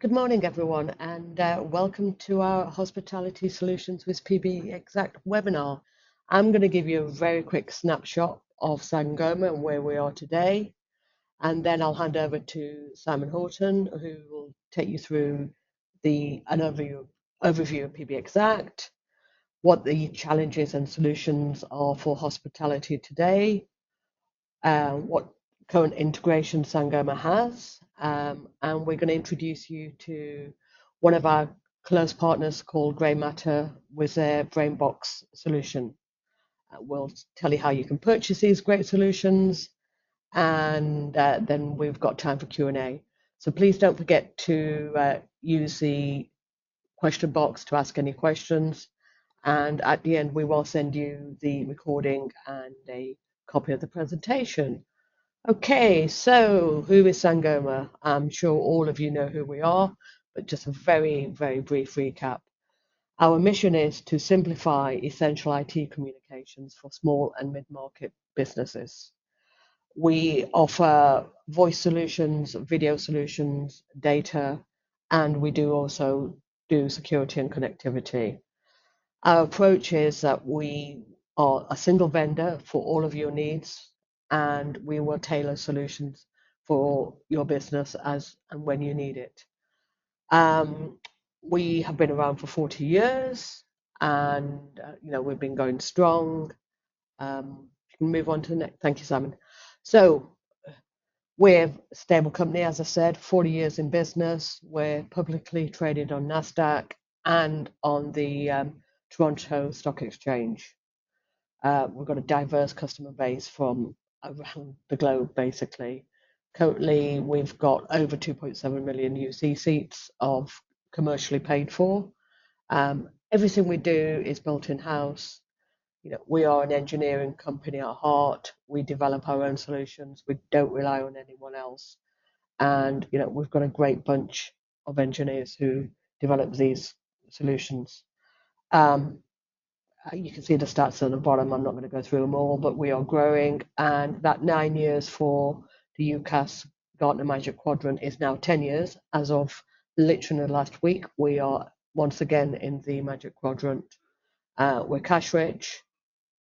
Good morning, everyone, and welcome to our Hospitality Solutions with PBXact webinar. I'm going to give you a very quick snapshot of Sangoma and where we are today, and then I'll hand over to Simon Horton, who will take you through an overview of PBXact, what the challenges and solutions are for hospitality today, what current integration Sangoma has, and we're going to introduce you to one of our close partners called Grey Matter with their Brainbox solution. We'll tell you how you can purchase these great solutions, and then we've got time for Q&A. So please don't forget to use the question box to ask any questions, and at the end we will send you the recording and a copy of the presentation. Okay, so who is Sangoma? I'm sure all of you know who we are, but just a very, very brief recap. Our mission is to simplify essential IT communications for small and mid-market businesses. We offer voice solutions, video solutions, data, and we do also do security and connectivity. Our approach is that we are a single vendor for all of your needs, and we will tailor solutions for your business as and when you need it. We have been around for 40 years, and we've been going strong. You can move on to the next. Thank you, Simon. So we're a stable company, as I said, 40 years in business. We're publicly traded on NASDAQ and on the Toronto Stock Exchange. We've got a diverse customer base from around the globe, basically. Currently, we've got over 2.7 million UC seats of commercially paid for. Everything we do is built in-house. We are an engineering company at heart. We develop our own solutions. We don't rely on anyone else. And we've got a great bunch of engineers who develop these solutions. You can see the stats at the bottom. I'm not going to go through them all, but we are growing. And that 9 years for the UCAS Gartner Magic Quadrant is now 10 years. As of literally last week, we are once again in the Magic Quadrant. We're cash rich,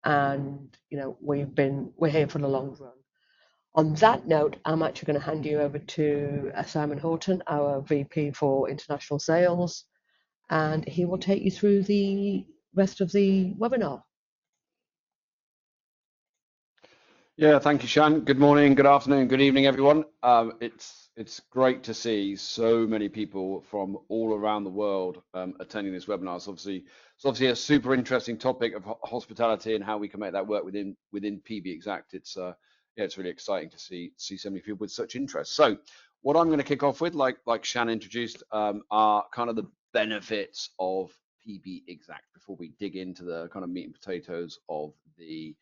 and we're here for the long run. On that note, I'm actually going to hand you over to Simon Horton, our VP for International Sales, and he will take you through the rest of the webinar. Yeah, thank you, Shan. Good morning, good afternoon, good evening, everyone. It's great to see so many people from all around the world attending this webinar. It's obviously a super interesting topic of hospitality and how we can make that work within PBXact. It's really exciting to see so many people with such interest. So what I'm going to kick off with, like Shan introduced, are kind of the benefits of PBXact before we dig into the kind of meat and potatoes of the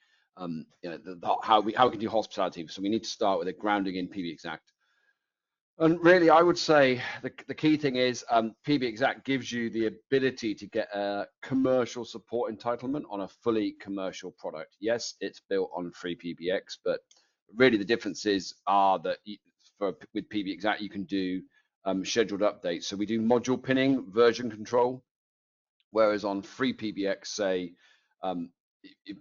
how we can do hospitality. So we need to start with a grounding in PBXact. And really, I would say the key thing is PBXact gives you the ability to get a commercial support entitlement on a fully commercial product. Yes, it's built on free PBX, but really the differences are that with PBXact you can do scheduled updates. So we do module pinning, version control, whereas on free PBX, say,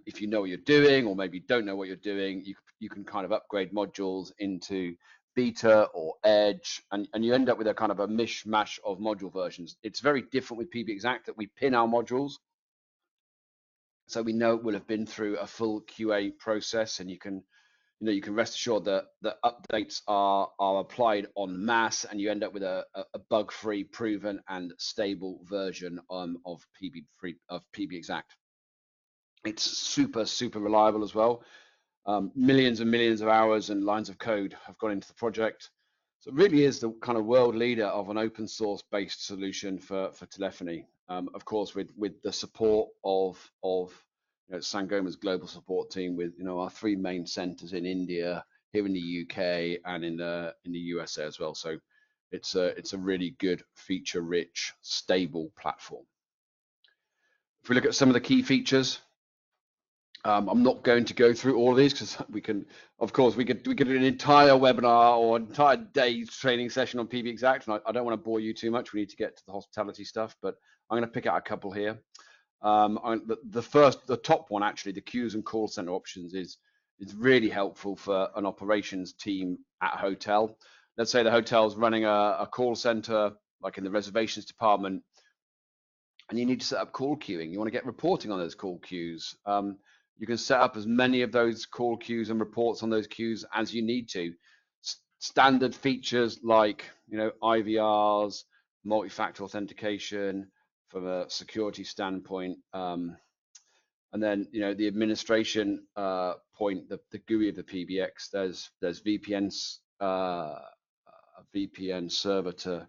if you know what you're doing, or maybe don't know what you're doing, you can kind of upgrade modules into beta or edge, and you end up with a kind of a mishmash of module versions. It's very different with PBXact that we pin our modules, so we know it will have been through a full QA process, and you can rest assured that the updates are applied en masse, and you end up with a bug-free, proven, and stable version of PBXact. It's super reliable as well. Millions and millions of hours and lines of code have gone into the project. So it really is the kind of world leader of an open source based solution for telephony. Of course, with the support of Sangoma's global support team, with our 3 main centers in India, here in the UK, and in the USA as well. So it's a really good, feature rich, stable platform. If we look at some of the key features, I'm not going to go through all of these because we can, of course, we could do an entire webinar or an entire day's training session on PBXact, and I don't want to bore you too much. We need to get to the hospitality stuff, but I'm going to pick out a couple here. The top one actually, the queues and call center options is really helpful for an operations team at a hotel. Let's say the hotel's running a call center, like in the reservations department, and you need to set up call queuing. You want to get reporting on those call queues. You can set up as many of those call queues and reports on those queues as you need to. Standard features like, IVRs, multi-factor authentication from a security standpoint, and then, the administration point, the GUI of the PBX. There's VPNs, a VPN server to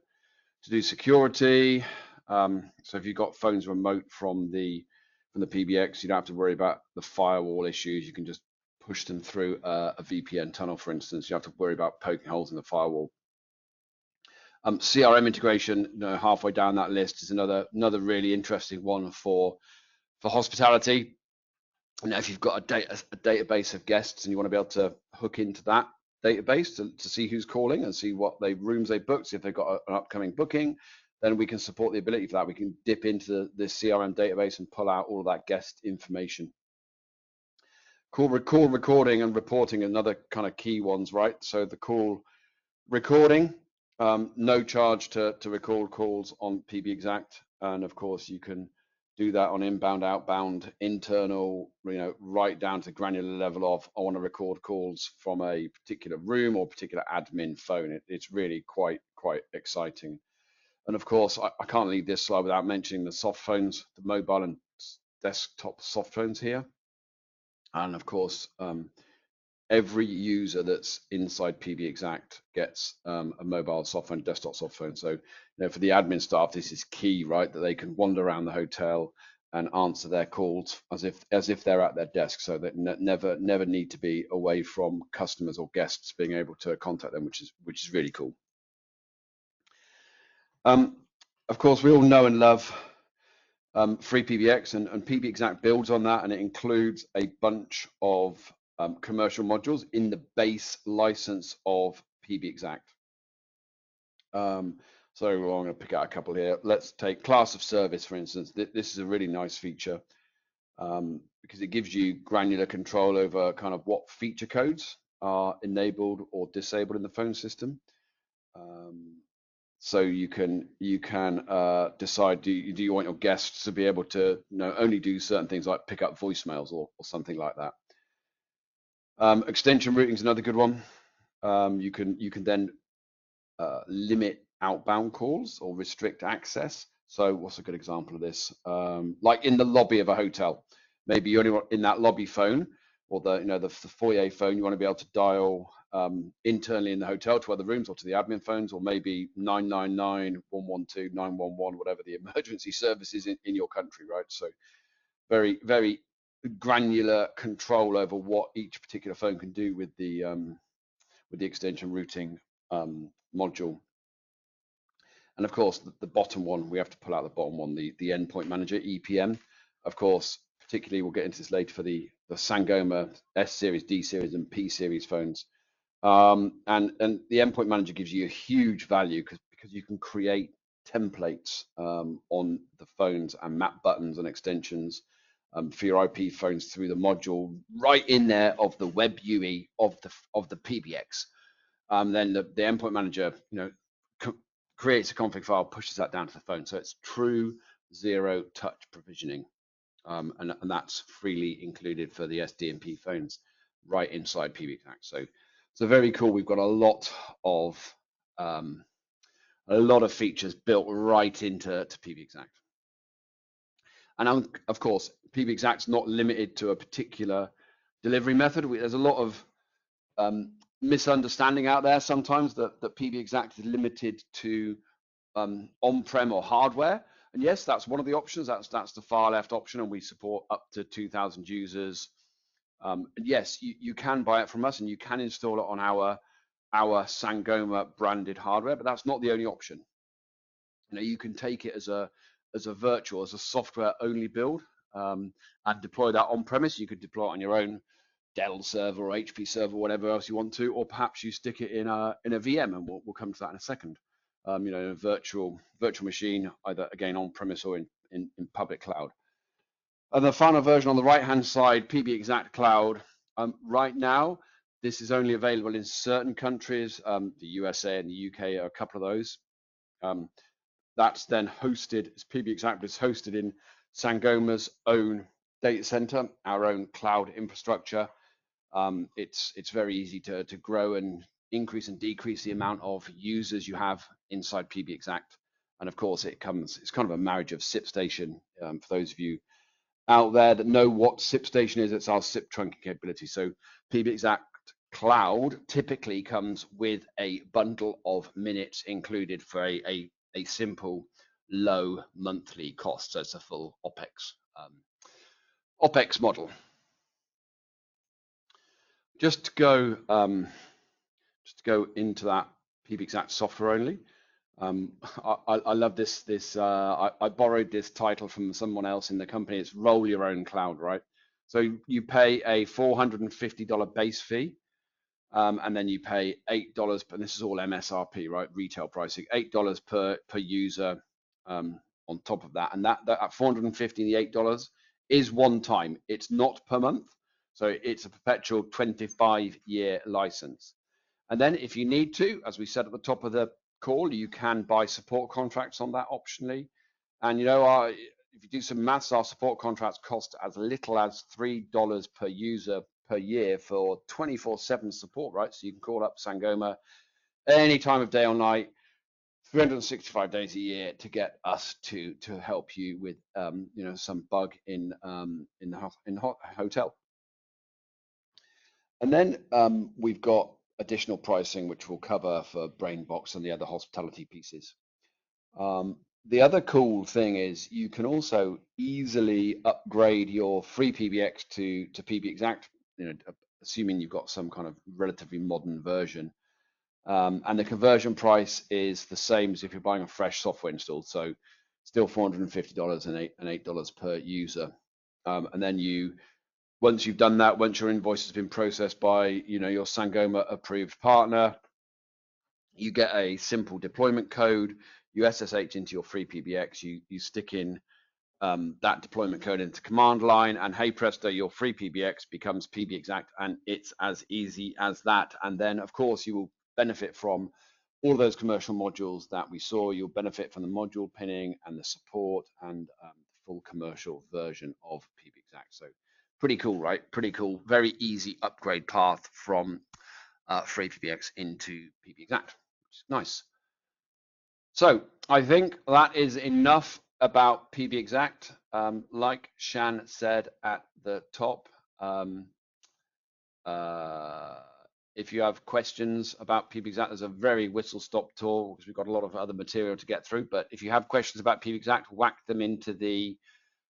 do security. So if you've got phones remote from the PBX, you don't have to worry about the firewall issues. You can just push them through a VPN tunnel, for instance. You have to worry about poking holes in the firewall. CRM integration, halfway down that list, is another really interesting one for hospitality. And if you've got a database of guests and you want to be able to hook into that database to see who's calling and see what rooms they booked, see if they've got an upcoming booking, then we can support the ability for that. We can dip into the CRM database and pull out all of that guest information. Call recording and reporting, another kind of key ones, right? So the call recording, no charge to record calls on PBXact, and of course you can do that on inbound, outbound, internal, right down to granular level of I want to record calls from a particular room or particular admin phone. It's really quite exciting. And of course, I can't leave this slide without mentioning the soft phones, the mobile and desktop soft phones here. And of course, every user that's inside PBXact gets a mobile soft phone, desktop soft phone. So, for the admin staff, this is key, right? That they can wander around the hotel and answer their calls as if they're at their desk, so that never need to be away from customers or guests being able to contact them, which is really cool. Of course, we all know and love free PBX, and PBXact builds on that, and it includes a bunch of commercial modules in the base license of PBXact. So I'm going to pick out a couple here. Let's take class of service, for instance. This is a really nice feature because it gives you granular control over kind of what feature codes are enabled or disabled in the phone system. So you can decide, do you want your guests to be able to only do certain things like pick up voicemails or something like that. Extension routing is another good one. You can then limit outbound calls or restrict access. So what's a good example of this? Like in the lobby of a hotel, maybe you only want in that lobby phone or the foyer phone, you want to be able to dial internally in the hotel to other rooms or to the admin phones, or maybe 999, 112, 911, whatever the emergency service is in your country, right? So very, very granular control over what each particular phone can do with the extension routing module. And of course, the bottom one, we have to pull out the bottom one, the endpoint manager, EPM. Of course, particularly, we'll get into this later for the Sangoma S series, D series, and P series phones. And the endpoint manager gives you a huge value because you can create templates on the phones and map buttons and extensions for your IP phones through the module right in there of the web UI of the PBX. Then the endpoint manager, creates a config file, pushes that down to the phone. So it's true zero touch provisioning. And that's freely included for the SD&P phones right inside PBXact. So very cool. We've got a lot of features built right into PBXact. And of course, PBXact's not limited to a particular delivery method. There's a lot of misunderstanding out there sometimes that PBXact is limited to on-prem or hardware. And yes, that's one of the options. That's the far left option, and we support up to 2,000 users. And yes, you can buy it from us, and you can install it on our Sangoma branded hardware, but that's not the only option. You can take it as a virtual, as a software only build, and deploy that on premise. You could deploy it on your own Dell server or HP server, whatever else you want to, or perhaps you stick it in a VM, and we'll come to that in a second. In a virtual machine, either again on premise or in public cloud. And the final version on the right hand side, PBXact Cloud. Right now, this is only available in certain countries. The USA and the UK are a couple of those. That's then hosted, PBXact is hosted in Sangoma's own data center, our own cloud infrastructure. It's very easy to grow and increase and decrease the amount of users you have inside PBXact. And of course, it's kind of a marriage of SIP-Station. For those of you out there that know what SIP-Station is, it's our SIP trunking capability. So PBXact Cloud typically comes with a bundle of minutes included for a simple low monthly cost. So it's a full OPEX model. Just to go into that PBXact software only. I love this. I borrowed this title from someone else in the company. It's roll your own cloud, right? So you pay a $450 base fee, and then you pay $8. And this is all MSRP, right? Retail pricing, $8 per user on top of that. And that at $450, the $8 is one time. It's not per month. So it's a perpetual 25-year license. And then if you need to, as we said at the top of the call, you can buy support contracts on that optionally. And if you do some maths, our support contracts cost as little as $3 per user per year for 24/7 support, right? So you can call up Sangoma any time of day or night, 365 days a year to get us to help you with some bug in the hotel. And then we've got additional pricing, which we'll cover for BrainBox and the other hospitality pieces. The other cool thing is you can also easily upgrade your free PBX to PBXact, assuming you've got some kind of relatively modern version. And the conversion price is the same as if you're buying a fresh software install. So still $450 and $8 per user. And then once you've done that, once your invoice has been processed by your Sangoma approved partner, you get a simple deployment code. You SSH into your free PBX. You stick in that deployment code into command line, and hey presto, your free PBX becomes PBXact, and it's as easy as that. And then of course you will benefit from all those commercial modules that we saw. You'll benefit from the module pinning and the support and the full commercial version of PBXact. So pretty cool, right? Pretty cool. Very easy upgrade path from free PBX into PBXact, which is nice. So I think that is enough about PBXact. Like Shan said at the top, if you have questions about PBXact, there's a very whistle-stop tour because we've got a lot of other material to get through. But if you have questions about PBXact, whack them into the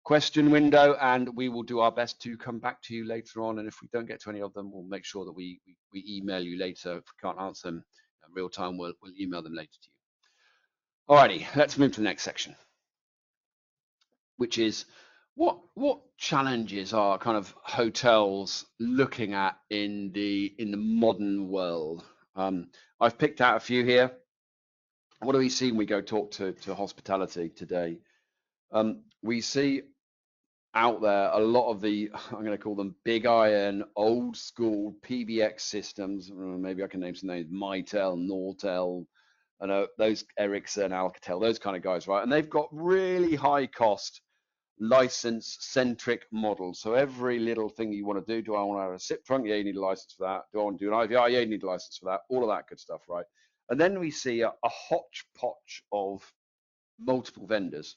question window, and we will do our best to come back to you later on. And if we don't get to any of them, we'll make sure that we email you later. If we can't answer them in real time, we'll email them later to you. Alrighty, let's move to the next section, which is what challenges are kind of hotels looking at in the modern world. I've picked out a few here. What do we see when we go talk to hospitality today? We see out there a lot of the, I'm going to call them big iron, old school PBX systems. Maybe I can name some names: Mitel, Nortel, I know those, Ericsson, Alcatel, those kind of guys, right? And they've got really high cost license centric models. So every little thing you want to do I want to have a SIP trunk? Yeah, you need a license for that. Do I want to do an IVR? Yeah, you need a license for that. All of that good stuff, right? And then we see a hodgepodge of multiple vendors.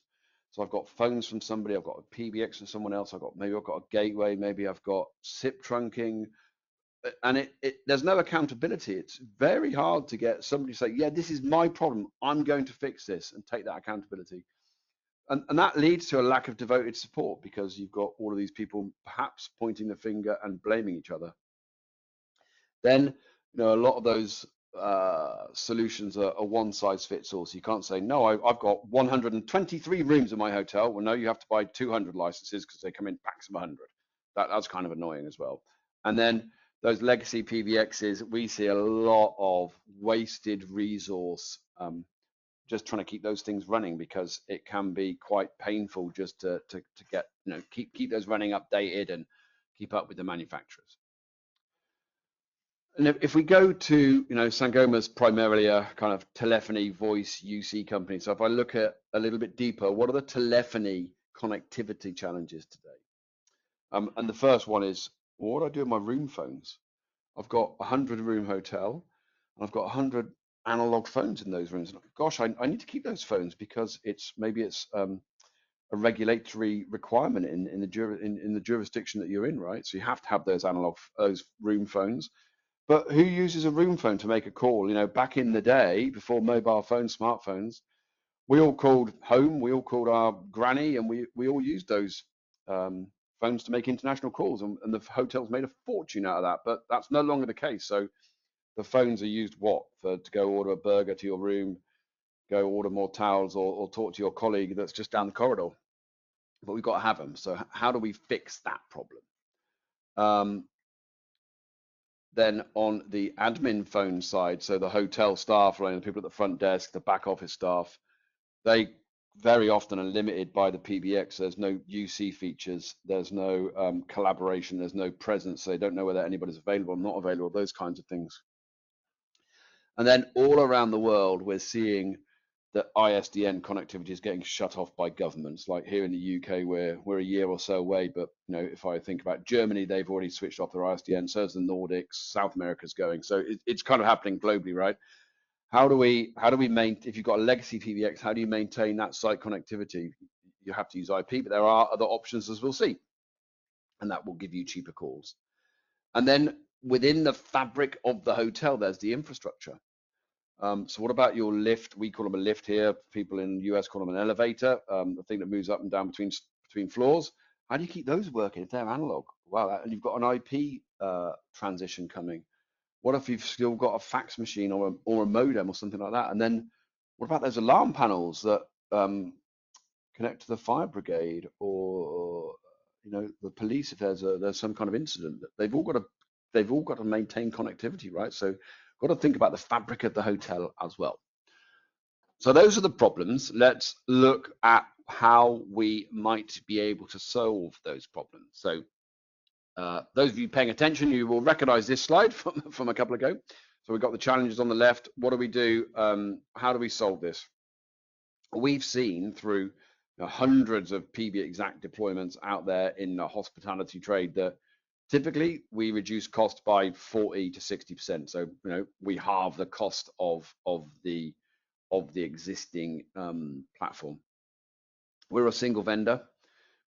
So I've got phones from somebody, I've got a PBX from someone else, I've got a gateway, maybe I've got SIP trunking, and there's no accountability. It's very hard to get somebody to say, yeah, this is my problem, I'm going to fix this, and take that accountability. And that leads to a lack of devoted support because you've got all of these people perhaps pointing the finger and blaming each other. Then, a lot of those solutions are one size fits all. So you can't say, no, I've got 123 rooms in my hotel. Well, no, you have to buy 200 licenses because they come in packs of 100. That's kind of annoying as well. And then those legacy PBXs, we see a lot of wasted resource just trying to keep those things running, because it can be quite painful just to get, keep those running updated and keep up with the manufacturers. And if we go to, Sangoma's primarily a kind of telephony voice UC company. So if I look at a little bit deeper, what are the telephony connectivity challenges today? And the first one is, well, what do I do with my room phones? I've got a 100-room hotel, and I've got 100 analog phones in those rooms. Gosh, I need to keep those phones because maybe it's a regulatory requirement in the jurisdiction that you're in, right? So you have to have those room phones. But who uses a room phone to make a call? Back in the day, before mobile phones, smartphones, we all called home, we all called our granny, and we all used those phones to make international calls, and the hotels made a fortune out of that. But that's no longer the case. So the phones are used to go order a burger to your room, go order more towels, or talk to your colleague that's just down the corridor. But we've got to have them. So how do we fix that problem? Then on the admin phone side, so the hotel staff, the people at the front desk, the back office staff, they very often are limited by the PBX. There's no UC features, there's no collaboration, there's no presence. So they don't know whether anybody's available or not available, those kinds of things. And then all around the world, we're seeing that ISDN connectivity is getting shut off by governments. Like here in the UK, we're a year or so away, but if I think about Germany, they've already switched off their ISDN. So is the Nordics, South America's going. So it's kind of happening globally, right? How do we if you've got a legacy PBX, how do you maintain that site connectivity? You have to use IP, but there are other options, as we'll see, and that will give you cheaper calls. And then within the fabric of the hotel, there's the infrastructure. So what about your lift? We call them a lift here. People in the US call them an elevator, the thing that moves up and down between floors. How do you keep those working if they're analog? Wow, and you've got an IP transition coming. What if you've still got a fax machine or a modem or something like that? And then what about those alarm panels that connect to the fire brigade or the police if there's some kind of incident? They've all got to maintain connectivity, right? So got to think about the fabric of the hotel as well. So those are the problems. Let's look at how we might be able to solve those problems. So those of you paying attention, you will recognize this slide from a couple ago. So we've got the challenges on the left. What do we do? How do we solve this? We've seen through hundreds of PBXact deployments out there in the hospitality trade that typically we reduce cost by 40 to 60%. So we halve the cost of the existing platform. We're a single vendor.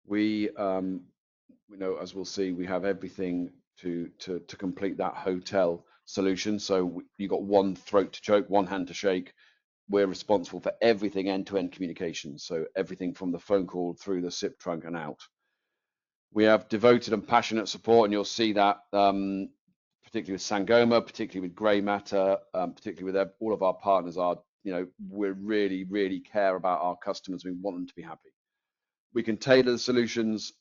We as we'll see, we have everything to complete that hotel solution. So you got one throat to choke, one hand to shake. We're responsible for everything end-to-end communication. So everything from the phone call through the SIP trunk and out. We have devoted and passionate support, and you'll see that particularly with Sangoma, particularly with Grey Matter, particularly with all of our partners. We really, really care about our customers. We want them to be happy. We can tailor the solutions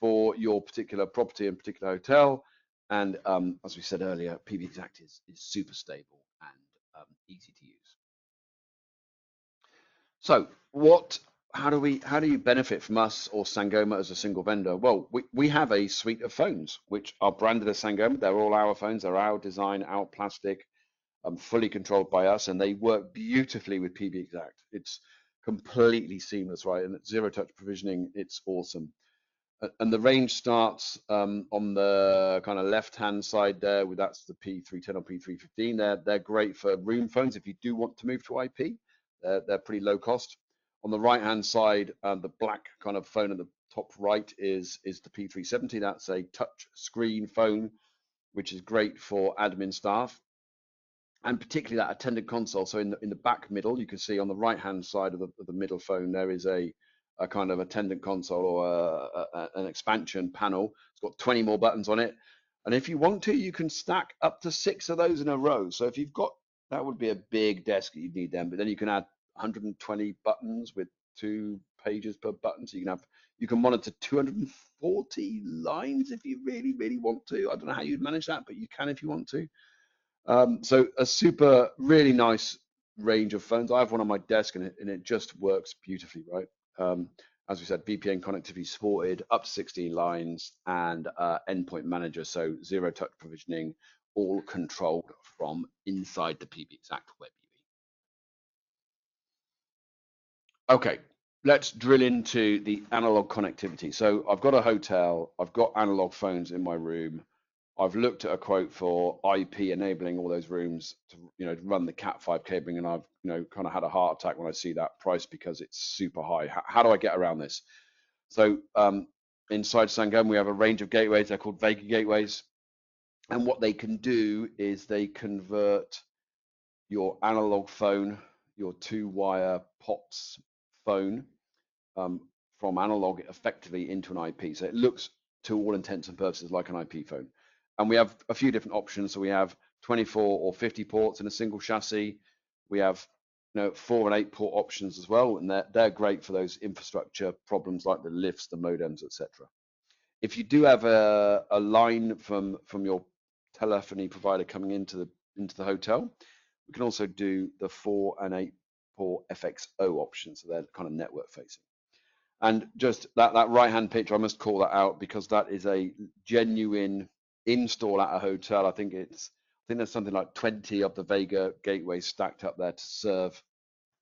for your particular property and particular hotel. And as we said earlier, PBXact is super stable and easy to use. So how do you benefit from us or Sangoma as a single vendor? Well, we have a suite of phones which are branded as Sangoma. They're all our phones. They're our design, our plastic, fully controlled by us, and they work beautifully with PBXact. It's completely seamless, right? And zero touch provisioning, it's awesome. And the range starts on the kind of left-hand side there, that's the P310 or P315. They're great for room phones if you do want to move to IP. They're pretty low cost. On the right-hand side, the black kind of phone at the top right is the P370. That's a touch screen phone, which is great for admin staff, and particularly that attendant console. So in the back middle, you can see on the right-hand side of the middle phone, there is a kind of attendant console or an expansion panel. It's got 20 more buttons on it. And if you want to, you can stack up to 6 of those in a row. So if you've got That would be a big desk that you'd need then, but then you can add 120 buttons with 2 pages per button. So you can monitor 240 lines if you really, really want to. I don't know how you'd manage that, but you can if you want to. So a super, really nice range of phones. I have one on my desk and it just works beautifully, right? As we said, VPN connectivity supported, up to 16 lines, and endpoint manager, so zero touch provisioning, all controlled from inside the PBXact web UI. Okay, let's drill into the analog connectivity. So I've got a hotel, I've got analog phones in my room. I've looked at a quote for IP enabling all those rooms to, run the Cat5 cabling, and I've, kind of had a heart attack when I see that price because it's super high. How do I get around this? So inside Sangoma, we have a range of gateways. They're called Vega gateways, and what they can do is they convert your analog phone, your 2-wire POTS phone, from analog effectively into an IP. So it looks, to all intents and purposes, like an IP phone. And we have a few different options. So we have 24 or 50 ports in a single chassis. We have 4 and 8 port options as well, and they're great for those infrastructure problems like the lifts, the modems, etc. If you do have a line from your telephony provider coming into the hotel, we can also do the 4 and 8 port FXO options. So they're kind of network facing. And just that right-hand picture, I must call that out because that is a genuine install at a hotel. I think there's something like 20 of the Vega gateways stacked up there to serve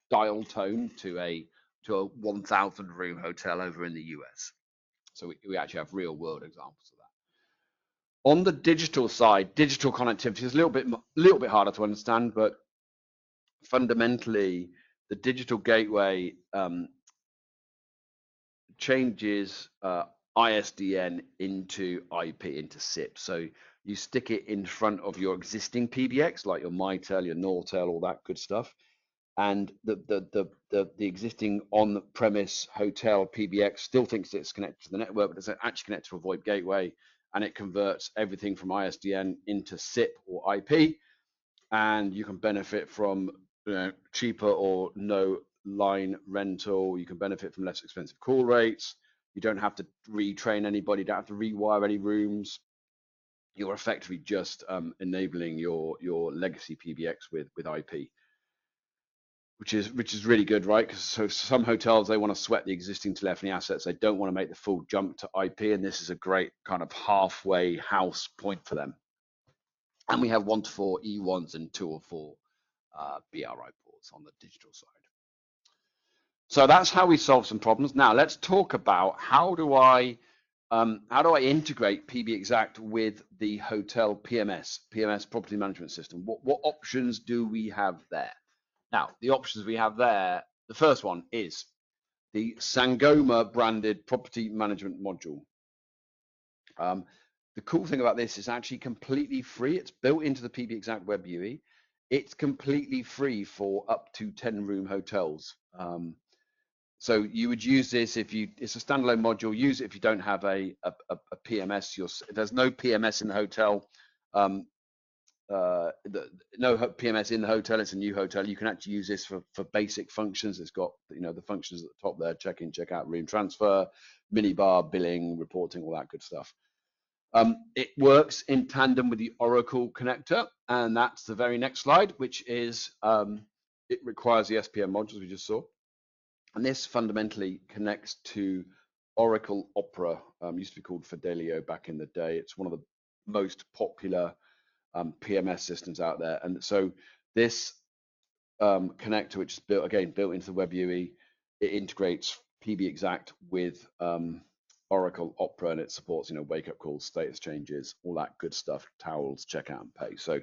dial tone to a 1,000 room hotel over in the US. So we actually have real world examples of that. On the digital side, digital connectivity is a little bit harder to understand, but fundamentally, the digital gateway changes ISDN into IP, into SIP. So you stick it in front of your existing PBX, like your Mitel, your Nortel, all that good stuff. And the existing on-premise hotel PBX still thinks it's connected to the network, but it's actually connected to a VoIP gateway, and it converts everything from ISDN into SIP or IP, and you can benefit from cheaper or no line rental. You can benefit from less expensive call rates. You don't have to retrain anybody. You don't have to rewire any rooms. You're effectively just enabling your legacy PBX with IP, which is really good, right? Because so some hotels, they want to sweat the existing telephony assets. They don't want to make the full jump to IP, and this is a great kind of halfway house point for them. And we have 1 to 4 E1s and 2 or 4 BRI ports on the digital side. So that's how we solve some problems. Now let's talk about how do I integrate PBXact with the hotel PMS property management system. What options do we have there? Now the options we have there, the first one is the Sangoma branded property management module. The cool thing about this is actually completely free. It's built into the PBXact web UI. It's completely free for up to 10 room hotels. So you would use this it's a standalone module. Use it if you don't have a PMS. There's no PMS in the hotel. No PMS in the hotel. It's a new hotel. You can actually use this for basic functions. It's got the functions at the top there: check in, check out, room transfer, minibar, billing, reporting, all that good stuff. It works in tandem with the Oracle connector, and that's the very next slide, which is it requires the SPM modules we just saw. And this fundamentally connects to Oracle Opera, used to be called Fidelio back in the day. It's one of the most popular PMS systems out there. And so this connector, which is built into the web UI, it integrates PBXact with Oracle Opera, and it supports wake up calls, status changes, all that good stuff, towels, checkout and pay. So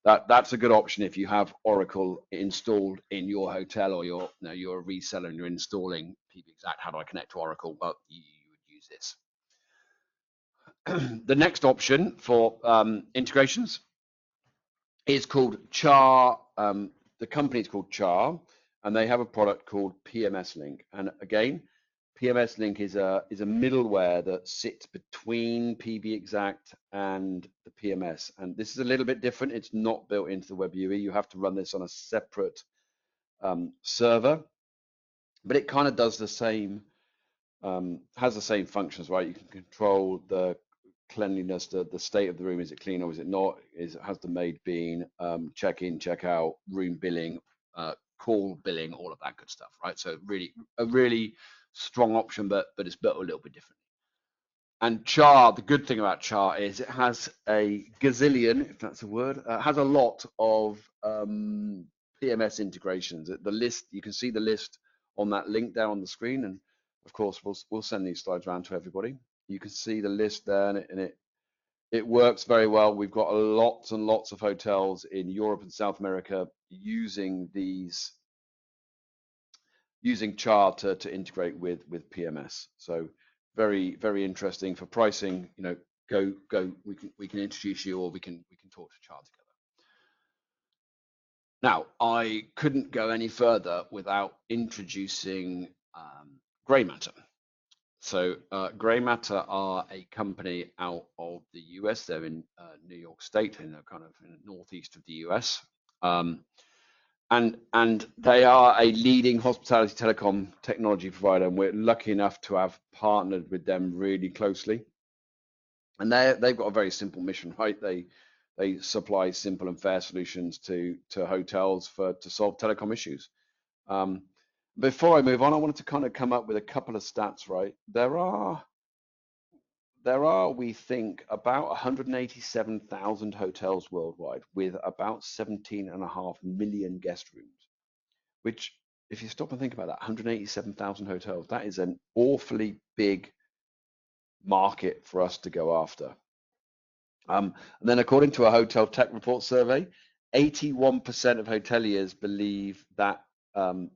that's a good option if you have Oracle installed in your hotel, or you're a reseller and you're installing PBXact. How do I connect to Oracle? Well, you would use this. The next option for integrations is called Char. The company is called Char, and they have a product called PMS Link. And again, PMS Link is a middleware that sits between PBXact and the PMS, and this is a little bit different. It's not built into the web UI. You have to run this on a separate server, but it kind of does the same, has the same functions, right? You can control the cleanliness, the state of the room. Is it clean or is it not? Has the maid been, check in, check out, room billing, call billing, all of that good stuff, right? So really a really strong option, but it's built a little bit different. And Char, the good thing about Char is it has a gazillion, if that's a word, has a lot of PMS integrations. The list, you can see the list on that link there on the screen, and of course we'll send these slides around to everybody. You can see the list there, and it works very well. We've got lots and lots of hotels in Europe and South America using Char to integrate with PMS. So very interesting for pricing. You know, go. We can introduce you, or we can talk to Char together. Now, I couldn't go any further without introducing Grey Matter. So Grey Matter are a company out of the US. They're in New York State, in the kind of in the northeast of the US. And they are a leading hospitality telecom technology provider, and we're lucky enough to have partnered with them really closely. And they've got a very simple mission, right? They supply simple and fair solutions to hotels to solve telecom issues. Before I move on, I wanted to kind of come up with a couple of stats, right? There are, we think, about 187,000 hotels worldwide with about 17.5 million guest rooms, which, if you stop and think about that, 187,000 hotels, that is an awfully big market for us to go after. And then according to a Hotel Tech Report survey, 81% of hoteliers believe that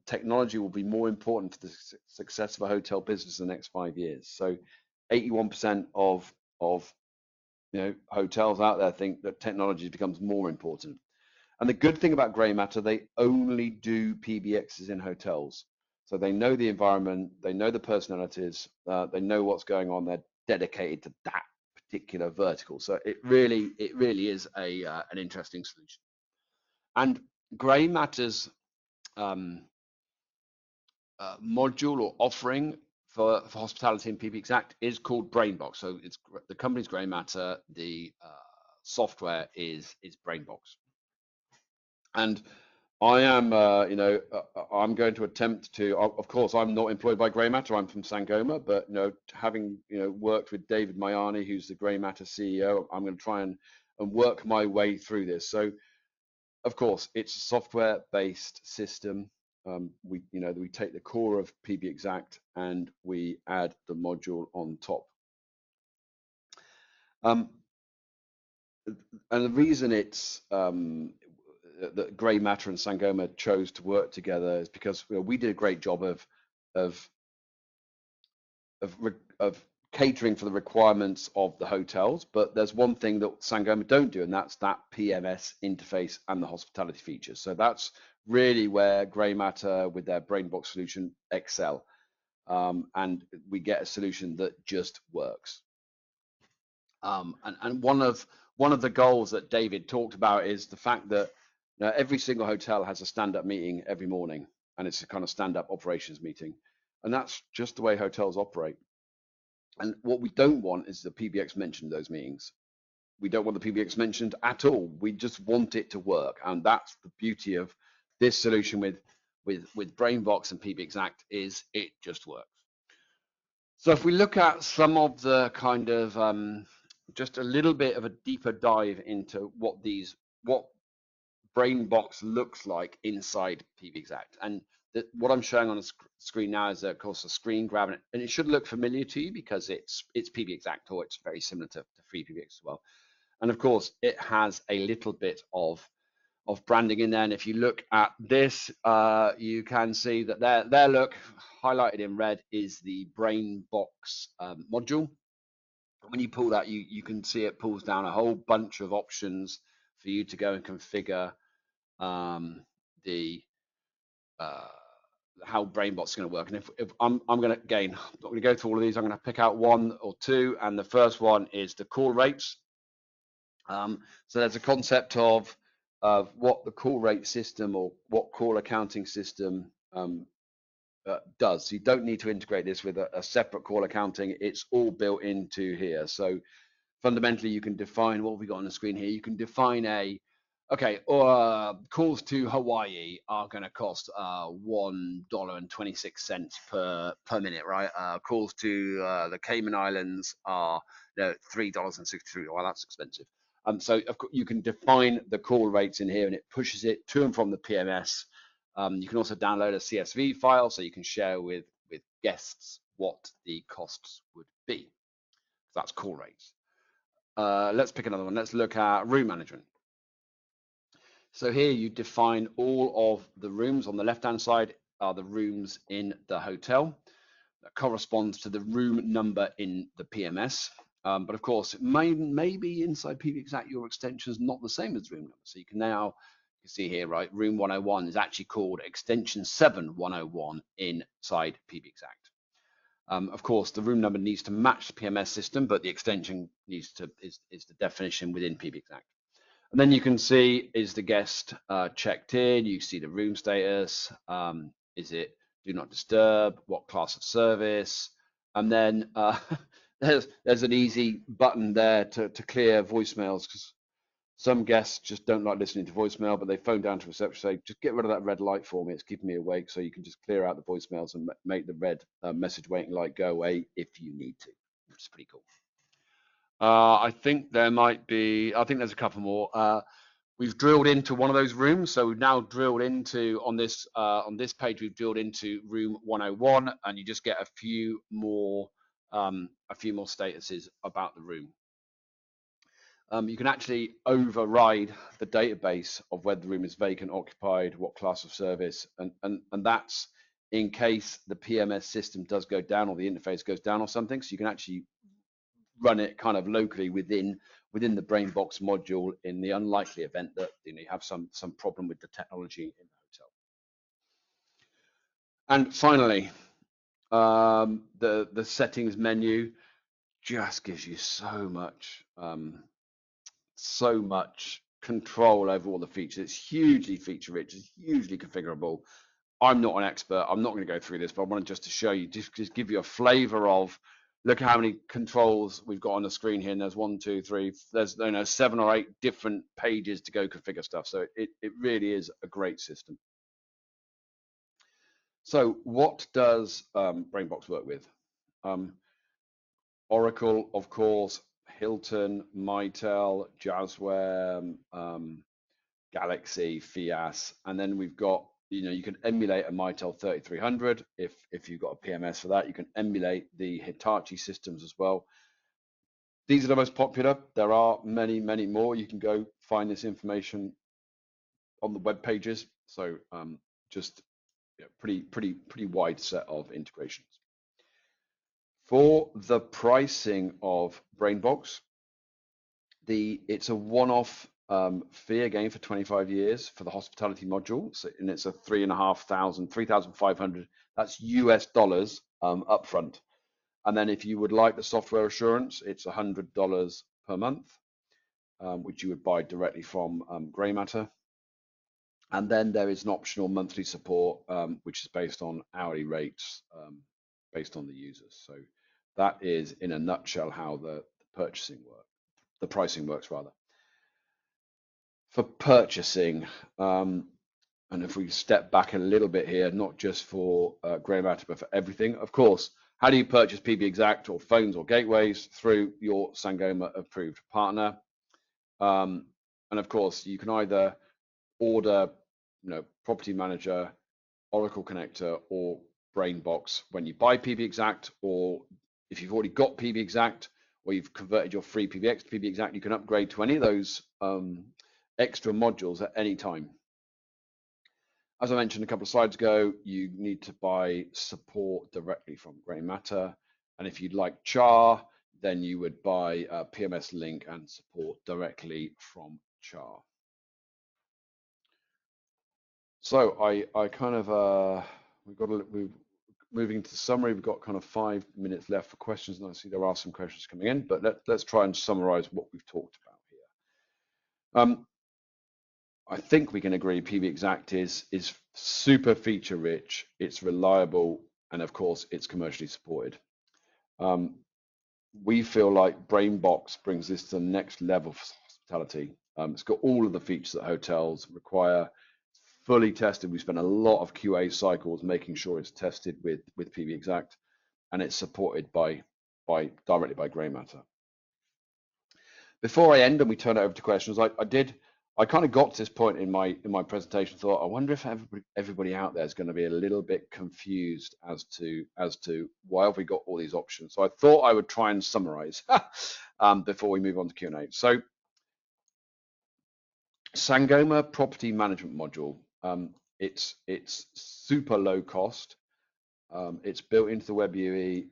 technology will be more important to the success of a hotel business in the next 5 years. So 81% of hotels out there think that technology becomes more important. And the good thing about Grey Matter, they only do PBXs in hotels. So they know the environment, they know the personalities, they know what's going on. They're dedicated to that particular vertical. So it really is an interesting solution. And Grey Matter's module or offering for hospitality and PBXact is called Brainbox. So it's the company's Grey Matter, the software is Brainbox. And I am, I'm going to attempt to. Of course, I'm not employed by Grey Matter. I'm from Sangoma, but having worked with David Mayani, who's the Grey Matter CEO, I'm going to try and work my way through this. So, of course, it's a software-based system. We take the core of PBXact and we add the module on top. And the reason it's that Grey Matter and Sangoma chose to work together is because we did a great job of catering for the requirements of the hotels, but there's one thing that Sangoma don't do, and that's that PMS interface and the hospitality features. So that's really where Grey Matter with their Brainbox solution excel, and we get a solution that just works. And one of the goals that David talked about is the fact that every single hotel has a stand-up meeting every morning, and it's a kind of stand-up operations meeting, and that's just the way hotels operate. And what we don't want is the PBX mentioned those meetings. We don't want the PBX mentioned at all. We just want it to work, and that's the beauty of this solution with Brainbox and PBXact is it just works. So if we look at some of the kind of just a little bit of a deeper dive into what Brainbox looks like inside PBXact, and what I'm showing on the screen now is, of course, a screen grab, and it should look familiar to you because it's PBXact, or it's very similar to FreePBX as well. And of course, it has a little bit of branding in there. And if you look at this, you can see that there, look, highlighted in red is the Brainbox module. When you pull that, you can see it pulls down a whole bunch of options for you to go and configure the how BrainBot's is going to work. And if I'm going to, again, I'm not going to go through all of these. I'm going to pick out one or two. And the first one is the call rates. So there's a concept of what the call rate system or what call accounting system does. So you don't need to integrate this with a separate call accounting. It's all built into here. So fundamentally, you can define what we got on the screen here. You can define calls to Hawaii are going to cost $1.26 per minute, right? Calls to the Cayman Islands are $3.63. Well, that's expensive. So of course, you can define the call rates in here, and it pushes it to and from the PMS. You can also download a CSV file, so you can share with guests what the costs would be. That's call rates. Let's pick another one. Let's look at room management. So here you define all of the rooms. On the left-hand side are the rooms in the hotel. That corresponds to the room number in the PMS. But of course, maybe inside PBXact, your extension is not the same as room number. So you can now, you see here, right, room 101 is actually called extension 7101 inside PBXact. Of course, the room number needs to match the PMS system, but the extension is the definition within PBXact. And then you can see, is the guest checked in? You see the room status. Is it do not disturb? What class of service? And then there's an easy button there to clear voicemails, because some guests just don't like listening to voicemail, but they phone down to reception, say, just get rid of that red light for me. It's keeping me awake. So you can just clear out the voicemails and make the red message waiting light go away if you need to, which is pretty cool. I think there's a couple more. We've drilled into one of those rooms. So we've now drilled into, on this page, we've drilled into room 101, and you just get a few more statuses about the room. You can actually override the database of whether the room is vacant, occupied, what class of service, and that's in case the PMS system does go down or the interface goes down or something. So you can actually run it kind of locally within the BrainBox module in the unlikely event that you have some problem with the technology in the hotel. And finally, the settings menu just gives you so much control over all the features. It's hugely feature rich, it's hugely configurable. I'm not an expert, I'm not going to go through this, but I wanted just to show you, just give you a flavor of, look how many controls we've got on the screen here, and there's 1, 2, 3, there's 7 or 8 different pages to go configure stuff. So it really is a great system. So what does BrainBox work with? Oracle, of course, Hilton, Mitel, Jazzware, Galaxy, Fias, and then we've got, you can emulate a Mitel 3300 if you've got a PMS for that. You can emulate the Hitachi systems as well. These are the most popular. There are many, many more. You can go find this information on the web pages. So just pretty wide set of integrations. For the pricing of BrainBox, it's a one-off fee again for 25 years for the hospitality module. So, and it's a $3,500. That's US dollars upfront. And then if you would like the software assurance, it's $100 per month, which you would buy directly from Grey Matter. And then there is an optional monthly support, which is based on hourly rates, based on the users. So that is, in a nutshell, how the pricing works rather. For purchasing, and if we step back a little bit here, not just for Grey Matter, but for everything, of course, how do you purchase PBXact or phones or gateways? Through your Sangoma approved partner. And of course, you can either order, Property Manager, Oracle Connector, or BrainBox when you buy PBXact, or if you've already got PBXact or you've converted your free PBX to PBXact, you can upgrade to any of those extra modules at any time. As I mentioned a couple of slides ago, you need to buy support directly from Grey Matter, and if you'd like CHAR, then you would buy PMS Link and support directly from CHAR. So I kind of we're moving to the summary. We've got kind of 5 minutes left for questions, and I see there are some questions coming in, but let's try and summarize what we've talked about here. I think we can agree PBXact is super feature rich, it's reliable, and of course it's commercially supported. We feel like Brainbox brings this to the next level for hospitality. It's got all of the features that hotels require, fully tested. We spent a lot of QA cycles making sure it's tested with PBXact, and it's supported directly by Grey Matter. Before I end and we turn it over to questions, I kind of got to this point in my presentation, thought I wonder if everybody out there is going to be a little bit confused as to why have we got all these options. So I thought I would try and summarize before we move on to Q&A. So Sangoma property management module, it's super low cost. It's built into the web UE.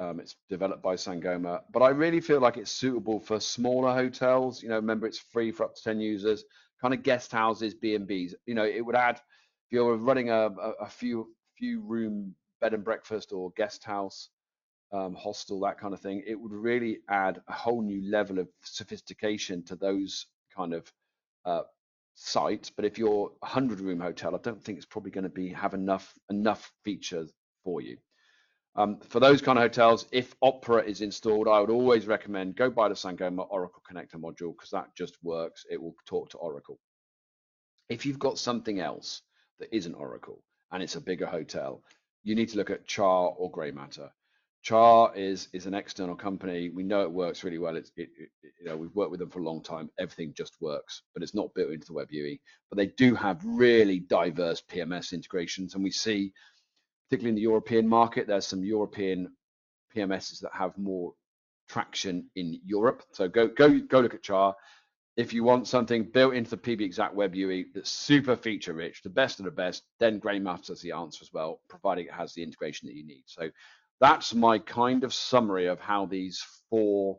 It's developed by Sangoma, but I really feel like it's suitable for smaller hotels. You know, remember it's free for up to 10 users, kind of guest houses, B&Bs. You know, it would add, if you're running a few room bed and breakfast or guest house, hostel, that kind of thing, it would really add a whole new level of sophistication to those kind of sites. But if you're a 100-room hotel, I don't think it's probably going to have enough features for you. For those kind of hotels, if Opera is installed, I would always recommend go buy the Sangoma Oracle Connector module, because that just works. It will talk to Oracle. If you've got something else that isn't Oracle and it's a bigger hotel, you need to look at Char or Grey Matter. Char is an external company. We know it works really well. You know, we've worked with them for a long time. Everything just works, but it's not built into the web UE. But they do have really diverse PMS integrations, and we see, particularly in the European market, there's some European PMSs that have more traction in Europe. So go look at Char. If you want something built into the PBXact web UE that's super feature rich, the best of the best, then Grey Matter is the answer as well, providing it has the integration that you need. So that's my kind of summary of how these four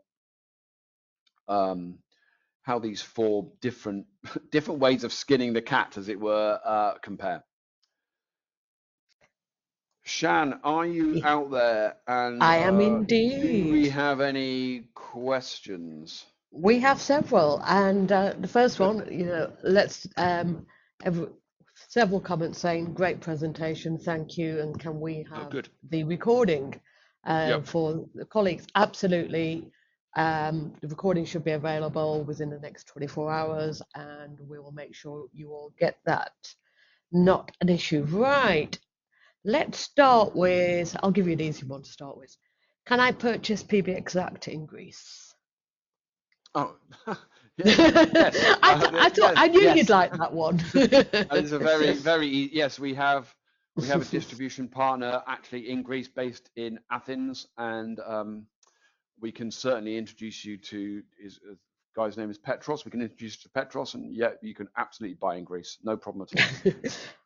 different ways of skinning the cat, as it were, compare. Shan, are you out there? And I am indeed. Do we have any questions? We have several, and the first one, you know, let's several comments saying great presentation, thank you, and can we have the recording for the colleagues? Absolutely. The recording should be available within the next 24 hours, and we will make sure you all get that. Not an issue. Right. Let's start with, I'll give you an easy one to start with. Can I purchase PBXact in Greece? Oh, yes. I knew you'd like that one. It's a very yes. We have a distribution partner actually in Greece, based in Athens, and we can certainly introduce you to his guy's name is Petros. We can introduce you to Petros, and yeah, you can absolutely buy in Greece, no problem at all.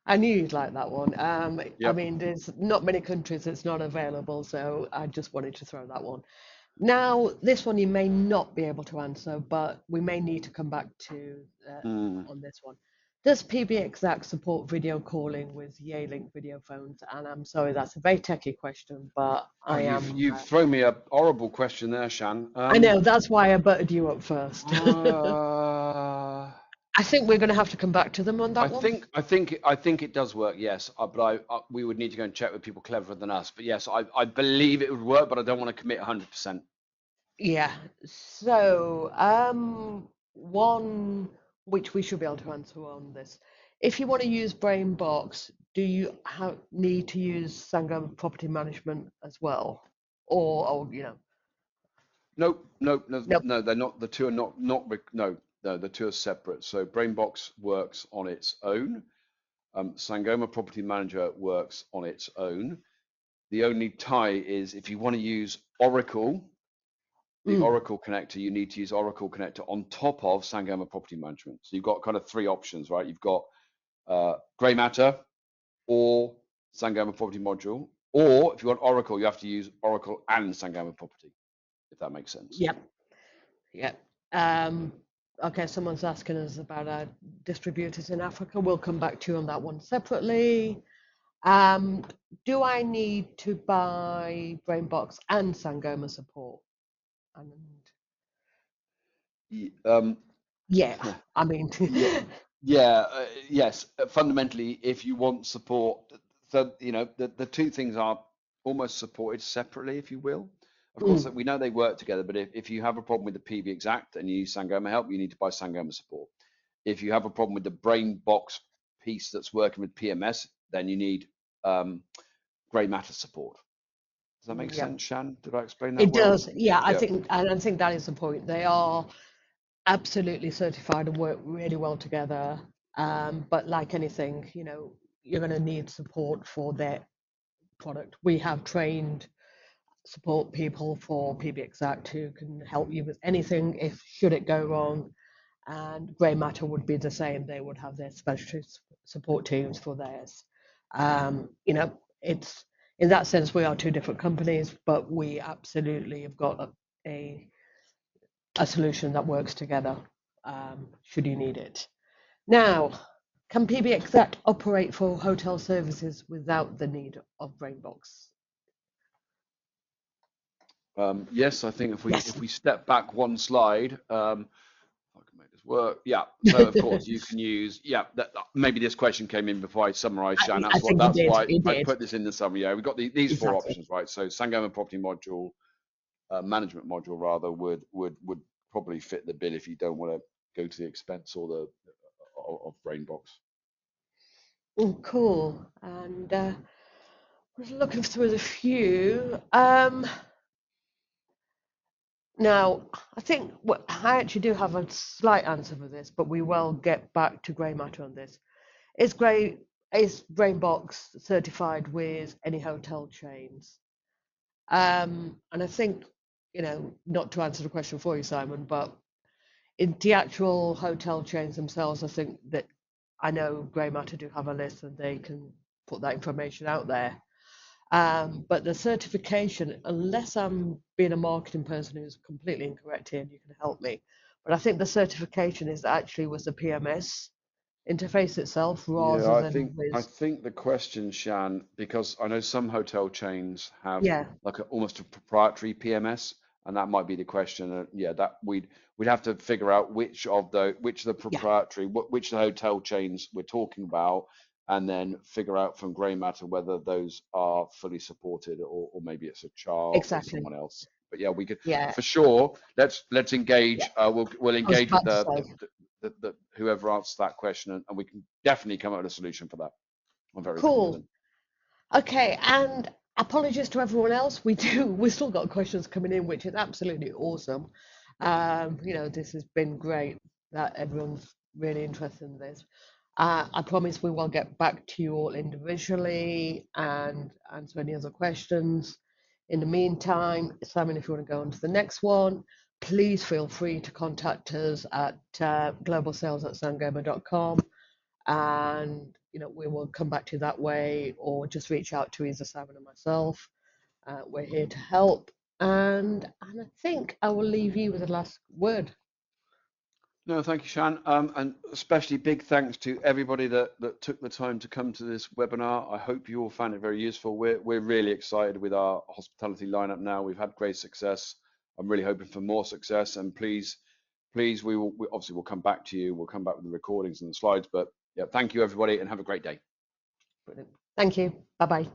I knew you'd like that one. I mean, there's not many countries it's not available, so I just wanted to throw that one. Now, this one you may not be able to answer, but we may need to come back to on this one. Does PBXact support video calling with Yealink video phones? And I'm sorry, that's a very techie question, but you've thrown me a horrible question there, Shan. I know, that's why I butted you up first. I think we're going to have to come back to them on that one. I think it does work, yes. But we would need to go and check with people cleverer than us. But yes, I believe it would work, but I don't want to commit 100%. Yeah. So one which we should be able to answer on this. If you want to use Brainbox, do you need to use Sangoma Property Management as well, or you know? Nope. No, they're not. The two are not. No, the two are separate. So Brainbox works on its own. Sangoma Property Manager works on its own. The only tie is if you want to use Oracle, the Oracle connector, you need to use Oracle connector on top of Sangoma Property Management. So you've got kind of three options, right? You've got Grey Matter or Sangoma Property Module, or if you want Oracle, you have to use Oracle and Sangoma Property, if that makes sense. Yep. Okay, someone's asking us about our distributors in Africa. We'll come back to you on that one separately. Do I need to buy Brainbox and Sangoma support? And Um, yeah, I mean, yeah, yeah, yes. Fundamentally, if you want support, so the two things are almost supported separately, if you will. Of course, mm, we know they work together, but if you have a problem with the PBXact and you use Sangoma help, you need to buy Sangoma support. If you have a problem with the brain box piece that's working with PMS, then you need grey matter support. Does that make yeah, sense, Shan? Did I explain that it well? does. Yeah, Yeah. I think that is the point. They are absolutely certified and work really well together. But like anything, you're going to need support for their product. We have trained support people for PBXact who can help you with anything if should it go wrong. And grey matter would be the same. They would have their specialist support teams for theirs. It's in that sense we are two different companies, but we absolutely have got a solution that works together. Should you need it. Now, can PBXact operate for hotel services without the need of Brainbox? Yes, I think if we Yes. if we step back one slide, if I can make this work. Yeah. So of course you can use. Yeah. Maybe this question came in before I summarised, Shan. I That's what. think it That's did. why It I did. put this in the summary. Yeah, we've got these four Exactly. options, right? So Sangoma property module, management module rather, would probably fit the bill if you don't want to go to the expense or the of Brainbox. Oh, cool. And I was looking through the few. Now, I think I actually do have a slight answer for this, but we will get back to grey matter on this. Is Brainbox certified with any hotel chains? And I think, not to answer the question for you, Simon, but in the actual hotel chains themselves, I think that I know grey matter do have a list and they can put that information out there. But the certification, unless I'm being a marketing person who's completely incorrect here, and you can help me, but I think the certification is actually with the PMS interface itself Yeah, rather I than think I with, think the question, Shan, because I know some hotel chains have yeah, like almost a proprietary PMS, and that might be the question. Yeah, that we'd have to figure out which of the yeah, proprietary, which the hotel chains we're talking about, and then figure out from grey matter whether those are fully supported or maybe it's a chart or exactly. someone else. But yeah, we could Yeah, for sure. Let's yeah. engage. We'll I was engage with about to say. whoever answers that question, and we can definitely come up with a solution for that. I'm very Cool. confident. Okay, and apologies to everyone else. We've still got questions coming in, which is absolutely awesome. This has been great that everyone's really interested in this. I promise we will get back to you all individually and answer any other questions. In the meantime, Simon, if you want to go on to the next one, please feel free to contact us at globalsales@sangoma.com, and we will come back to you that way, or just reach out to either Simon or myself. We're here to help, and I think I will leave you with the last word. No, thank you, Shan. And especially big thanks to everybody that took the time to come to this webinar. I hope you all found it very useful. We're really excited with our hospitality lineup now. We've had great success. I'm really hoping for more success. And please, we obviously will come back to you. We'll come back with the recordings and the slides. But yeah, thank you everybody, and have a great day. Brilliant. Thank you. Bye bye.